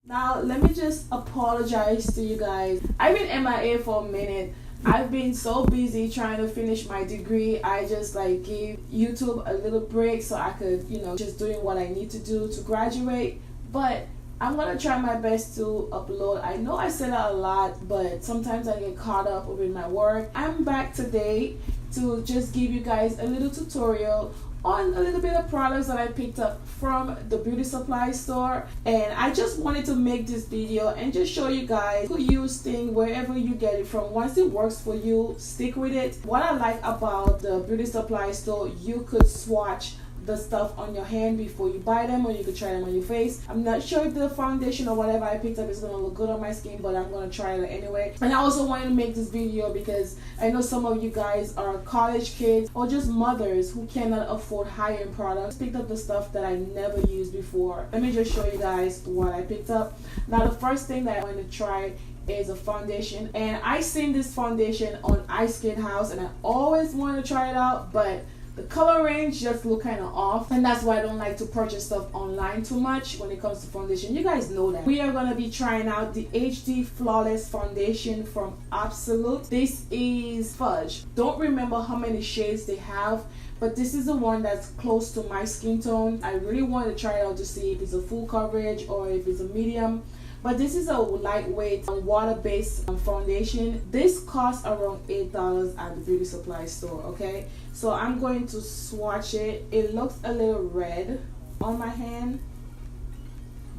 Now, let me just apologize to you guys. I've been MIA for a minute. I've been so busy trying to finish my degree. I just like gave YouTube a little break so I could, just doing what I need to do to graduate. But I'm gonna try my best to upload. I know I said that a lot, but sometimes I get caught up with my work. I'm back today to just give you guys a little tutorial on a little bit of products that I picked up from the beauty supply store, and I just wanted to make this video and just show you guys who use things wherever you get it from. Once it works for you, stick with it. What I like about the beauty supply store, you could swatch the stuff on your hand before you buy them, or you could try them on your face. I'm not sure if the foundation or whatever I picked up is gonna look good on my skin, but I'm gonna try it anyway. And I also wanted to make this video because I know some of you guys are college kids or just mothers who cannot afford high-end products. Picked up the stuff that I never used before. Let me just show you guys what I picked up. Now, the first thing that I want to try is a foundation, and I seen this foundation on Ice Skate House and I always wanted to try it out, but the color range just look kind of off, and that's why I don't like to purchase stuff online too much when it comes to foundation. You guys know that. We are going to be trying out the HD Flawless Foundation from Absolute. This is Fudge. Don't remember how many shades they have, but this is the one that's close to my skin tone. I really want to try it out to see if it's a full coverage or if it's a medium. But this is a lightweight water-based foundation. This costs around $8 at the beauty supply store, okay? So I'm going to swatch it. It looks a little red on my hand,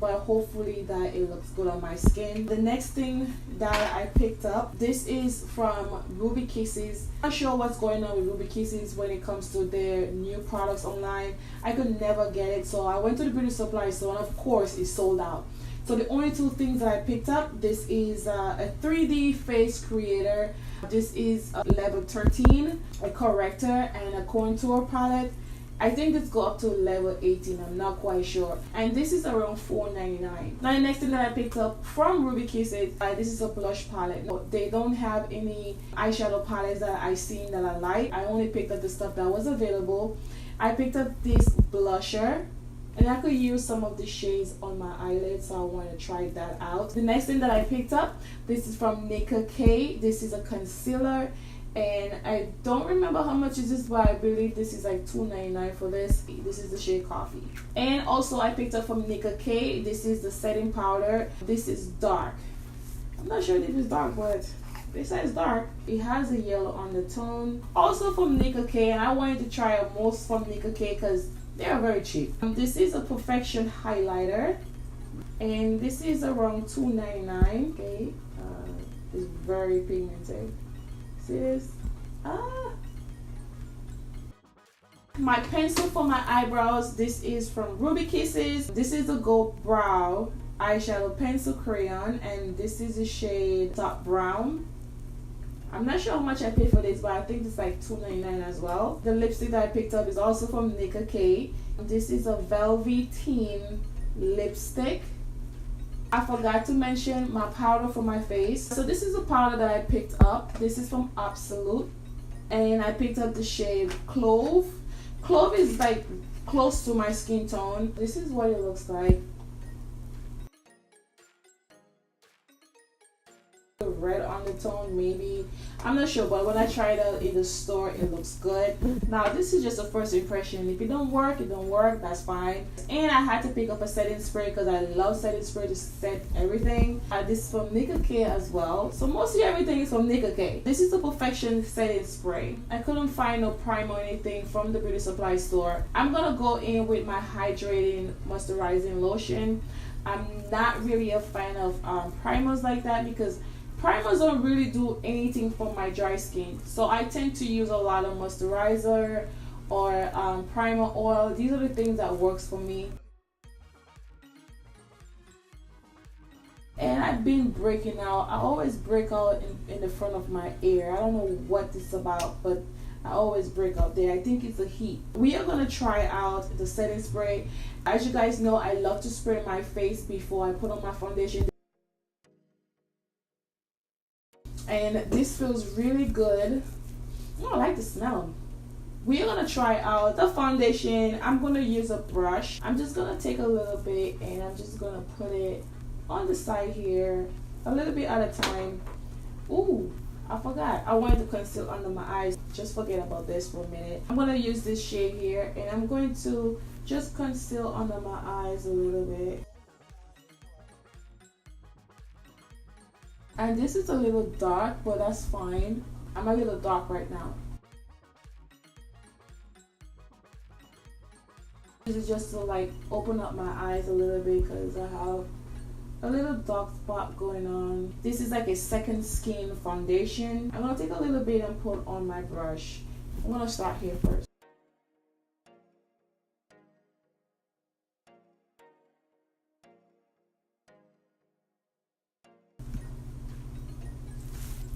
but hopefully that it looks good on my skin. The next thing that I picked up, this is from Ruby Kisses. I'm not sure what's going on with Ruby Kisses when it comes to their new products online. I could never get it, so I went to the beauty supply store and of course it's sold out. So the only two things that I picked up, this is a 3D face creator. This is level 13, a corrector and a contour palette. I think this go up to level 18, I'm not quite sure. And this is around $4.99. Now the next thing that I picked up from Ruby Kisses, this is a blush palette. They don't have any eyeshadow palettes that I seen that I like. I only picked up the stuff that was available. I picked up this blusher, and I could use some of the shades on my eyelids, so I want to try that out. The next thing that I picked up, this is from Nicka K. This is a concealer, and I don't remember how much is this, but I believe this is like $2.99 for this. This is the shade Coffee. And also I picked up from Nicka K. This is the setting powder. This is dark. I'm not sure if it's dark, but they say it's dark. It has a yellow undertone. Also from Nicka K, and I wanted to try most from Nicka K because they are very cheap. This is a Perfection highlighter, and this is around $2.99. Okay, it's very pigmented. See this? My pencil for my eyebrows. This is from Ruby Kisses. This is a Gold Brow eyeshadow pencil crayon, and this is the shade Top Brown. I'm not sure how much I paid for this, but I think it's like $2.99 as well. The lipstick that I picked up is also from Nicka K. This is a Velveteen lipstick. I forgot to mention my powder for my face. So this is a powder that I picked up. This is from Absolute, and I picked up the shade Clove. Clove is like close to my skin tone. This is what it looks like. Red undertone, maybe, I'm not sure, but when I tried it out in the store, it looks good. Now this is just a first impression. If it don't work, it don't work, that's fine. And I had to pick up a setting spray because I love setting spray to set everything. This is from Nicka K as well, so mostly everything is from Nicka K. This is the Perfection setting spray. I couldn't find no primer or anything from the beauty supply store. I'm gonna go in with my hydrating moisturizing lotion. I'm not really a fan of primers like that because primers don't really do anything for my dry skin. So I tend to use a lot of moisturizer or primer oil. These are the things that works for me. And I've been breaking out. I always break out in the front of my ear. I don't know what this is about, but I always break out there. I think it's the heat. We are going to try out the setting spray. As you guys know, I love to spray my face before I put on my foundation. And this feels really good. Oh, I like the smell. We are going to try out the foundation. I'm going to use a brush. I'm just going to take a little bit and I'm just going to put it on the side here, a little bit at a time. Ooh, I forgot. I wanted to conceal under my eyes. Just forget about this for a minute. I'm going to use this shade here, and I'm going to just conceal under my eyes a little bit. And this is a little dark, but that's fine. I'm a little dark right now. This is just to like open up my eyes a little bit because I have a little dark spot going on. This is like a second skin foundation. I'm gonna take a little bit and put on my brush. I'm gonna start here first.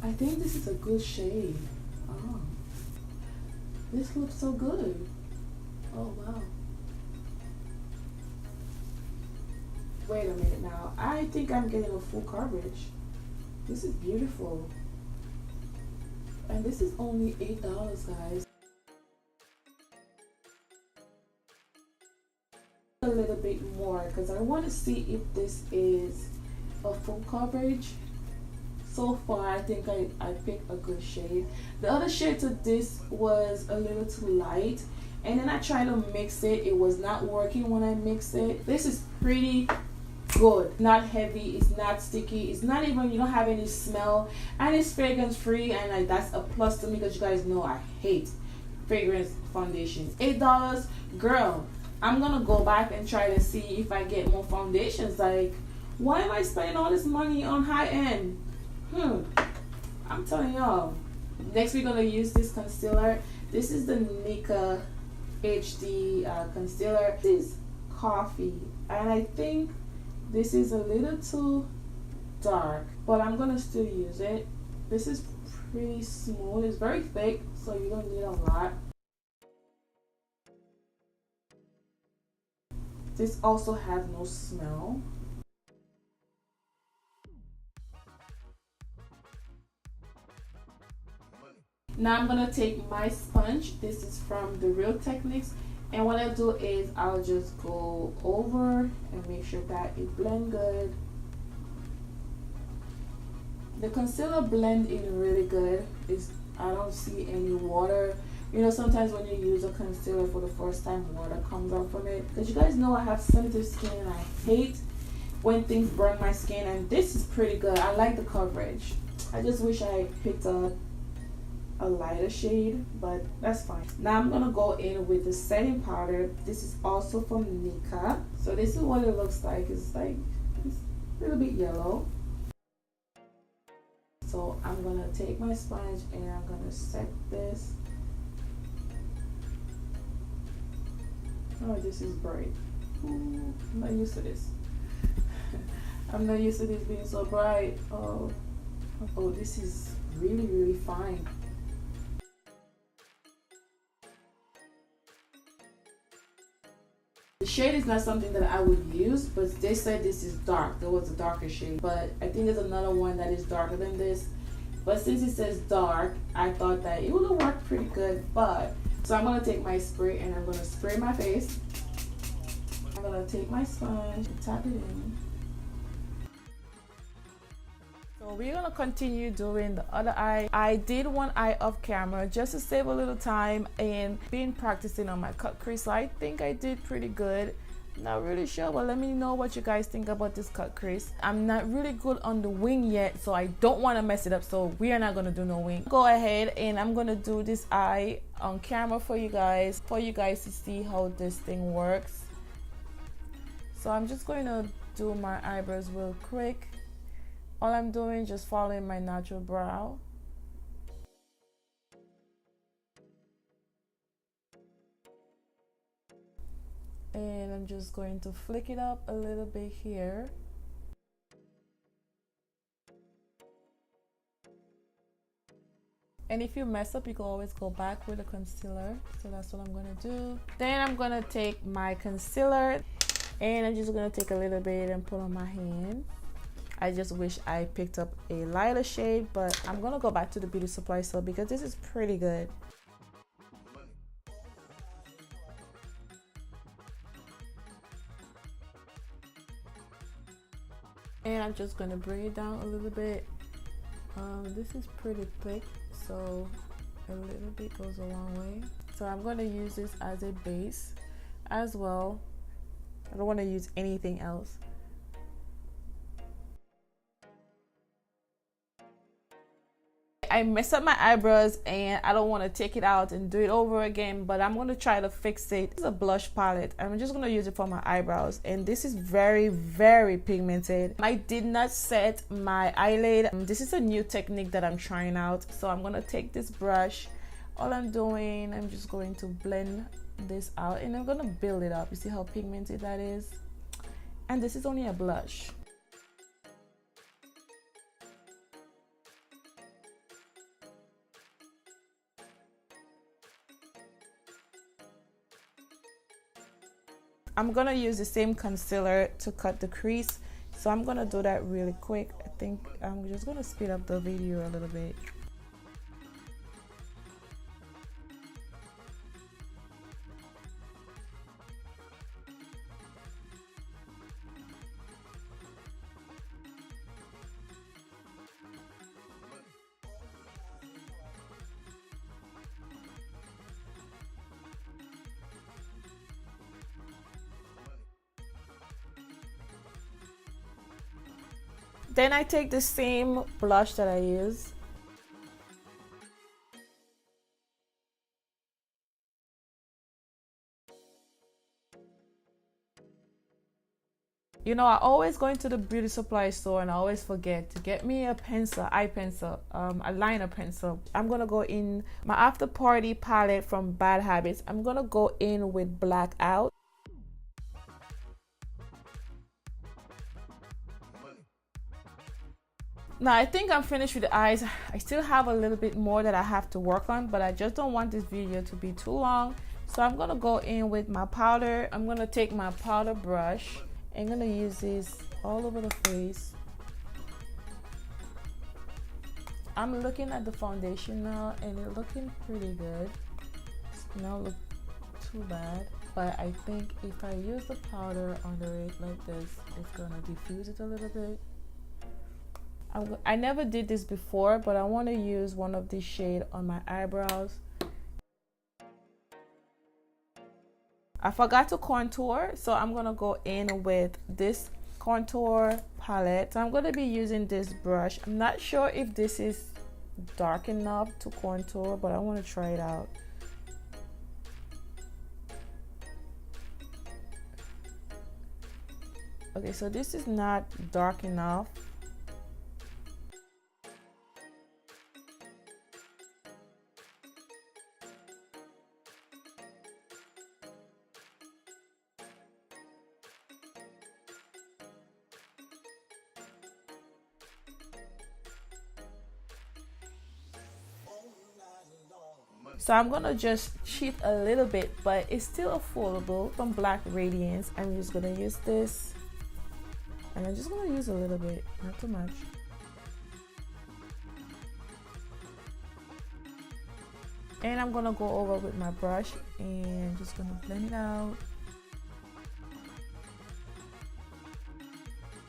I think this is a good shade. Oh, this looks so good. Oh wow. Wait a minute now. I think I'm getting a full coverage. This is beautiful. And this is only $8, guys. A little bit more because I want to see if this is a full coverage. So far, I think I picked a good shade. The other shade to this was a little too light. And then I tried to mix it. It was not working when I mixed it. This is pretty good. Not heavy, it's not sticky, it's not even, you don't have any smell, and it's fragrance free, and like that's a plus to me because you guys know I hate fragrance foundations. $8, girl. I'm gonna go back and try to see if I get more foundations. Like, why am I spending all this money on high end? I'm telling y'all. Next we're gonna use this concealer. This is the Nika HD concealer. This is coffee, and I think this is a little too dark, but I'm gonna still use it. This is pretty smooth. It's very thick, so you don't need a lot. This also has no smell. Now I'm gonna take my sponge. This is from the Real Techniques. And what I'll do is I'll just go over and make sure that it blends good. The concealer blends in really good. I don't see any water. You know, sometimes when you use a concealer for the first time, water comes out from it. Because you guys know I have sensitive skin and I hate when things burn my skin. And this is pretty good. I like the coverage. I just wish I picked up a lighter shade, but that's fine. Now I'm gonna go in with the setting powder. This is also from Nika. So this is what it looks like. It's a little bit yellow. So I'm gonna take my sponge and I'm gonna set this. Oh, this is bright. Ooh, I'm not used to this. I'm not used to this being so bright. Oh, this is really, really fine. The shade is not something that I would use, but they said this is dark. There was a darker shade, but I think there's another one that is darker than this. But since it says dark, I thought that it would have worked pretty good. So I'm gonna take my spray and I'm gonna spray my face. I'm gonna take my sponge and tap it in. So we're gonna continue doing the other eye. I did one eye off camera just to save a little time and been practicing on my cut crease. So I think I did pretty good. Not really sure, but let me know what you guys think about this cut crease. I'm not really good on the wing yet, so I don't want to mess it up, so we are not gonna do no wing. Go ahead and I'm gonna do this eye on camera for you guys to see how this thing works. So I'm just going to do my eyebrows real quick. All I'm doing is just following my natural brow. And I'm just going to flick it up a little bit here. And if you mess up, you can always go back with a concealer. So that's what I'm gonna do. Then I'm gonna take my concealer and I'm just gonna take a little bit and put on my hand. I just wish I picked up a lighter shade, but I'm gonna go back to the beauty supply store because this is pretty good. and I'm just gonna bring it down a little bit. This is pretty thick, so a little bit goes a long way. So I'm gonna use this as a base as well. I don't want to use anything else. I messed up my eyebrows and I don't want to take it out and do it over again, but I'm going to try to fix it. This is a blush palette. I'm just going to use it for my eyebrows, and this is very, very pigmented. I did not set my eyelid. This is a new technique that I'm trying out. So I'm going to take this brush. All I'm doing, I'm just going to blend this out and I'm going to build it up. You see how pigmented that is? And this is only a blush. I'm gonna use the same concealer to cut the crease, so I'm gonna do that really quick. I think I'm just gonna speed up the video a little bit. Then I take the same blush that I use. You know, I always go into the beauty supply store and I always forget to get me a pencil, eye pencil, a liner pencil. I'm gonna go in my After Party palette from Bad Habits. I'm gonna go in with Black Out. Now I think I'm finished with the eyes. I still have a little bit more that I have to work on, but I just don't want this video to be too long. So I'm gonna go in with my powder. I'm gonna take my powder brush. I'm gonna use this all over the face. I'm looking at the foundation now and it's looking pretty good. It's not look too bad, but I think if I use the powder under it like this, it's gonna diffuse it a little bit. I never did this before, but I want to use one of these shades on my eyebrows. I forgot to contour, so I'm going to go in with this contour palette. So I'm going to be using this brush. I'm not sure if this is dark enough to contour, but I want to try it out. Okay, so this is not dark enough. So I'm gonna just cheat a little bit, but it's still affordable from Black Radiance. I'm just gonna use this, and I'm just gonna use a little bit, not too much. And I'm gonna go over with my brush and just gonna blend it out.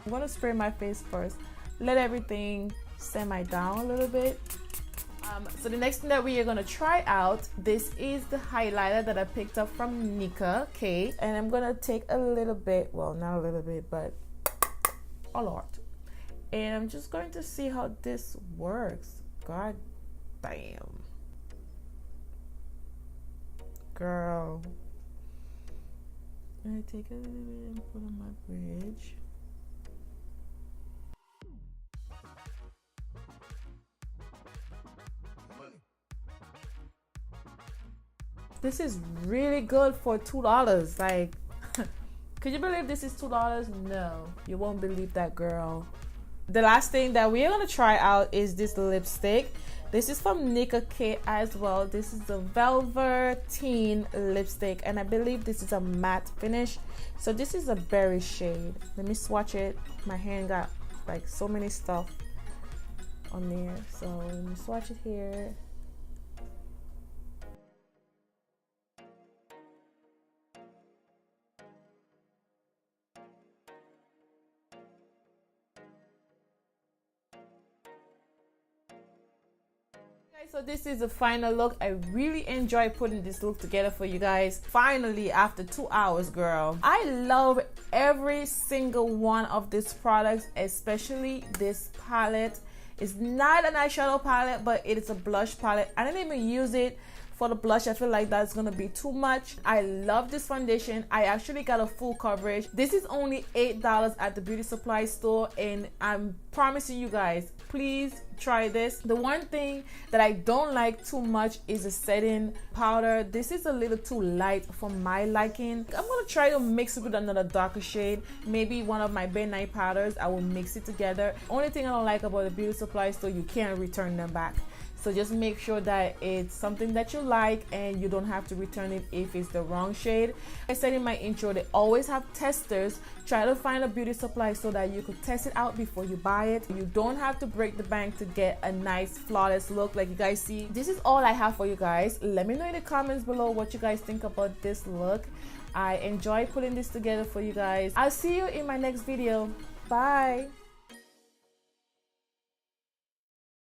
I'm gonna spray my face first, let everything simmer down a little bit. So the next thing that we are going to try out, this is the highlighter that I picked up from Nika K, and I'm going to take a little bit, well not a little bit, but a lot, and I'm just going to see how this works. God damn, girl. I'm going to take a little bit and put on my bridge. This is really good for $2. Like, could you believe this is $2? No, you won't believe that, girl. The last thing that we're gonna try out is this lipstick. This is from Nika K as well. This is the Velveteen lipstick, and I believe this is a matte finish. So this is a berry shade. Let me swatch it. My hand got like so many stuff on there. So let me swatch it here. So this is the final look. I really enjoy putting this look together for you guys. Finally, after 2 hours, girl. I love every single one of these products, especially this palette. It's not an eyeshadow palette, but it is a blush palette. I didn't even use it for the blush. I feel like that's gonna be too much. I love this foundation. I actually got a full coverage. This is only $8 at the beauty supply store, and I'm promising you guys, please try this. The one thing that I don't like too much is the setting powder. This is a little too light for my liking. I'm gonna try to mix it with another darker shade, maybe one of my Bay Night powders. I will mix it together. Only thing I don't like about the beauty supply store, you can't return them back. So just make sure that it's something that you like and you don't have to return it if it's the wrong shade. I said in my intro, they always have testers. Try to find a beauty supply so that you could test it out before you buy it. You don't have to break the bank to get a nice flawless look like you guys see. This is all I have for you guys. Let me know in the comments below what you guys think about this look. I enjoy putting this together for you guys. I'll see you in my next video. Bye.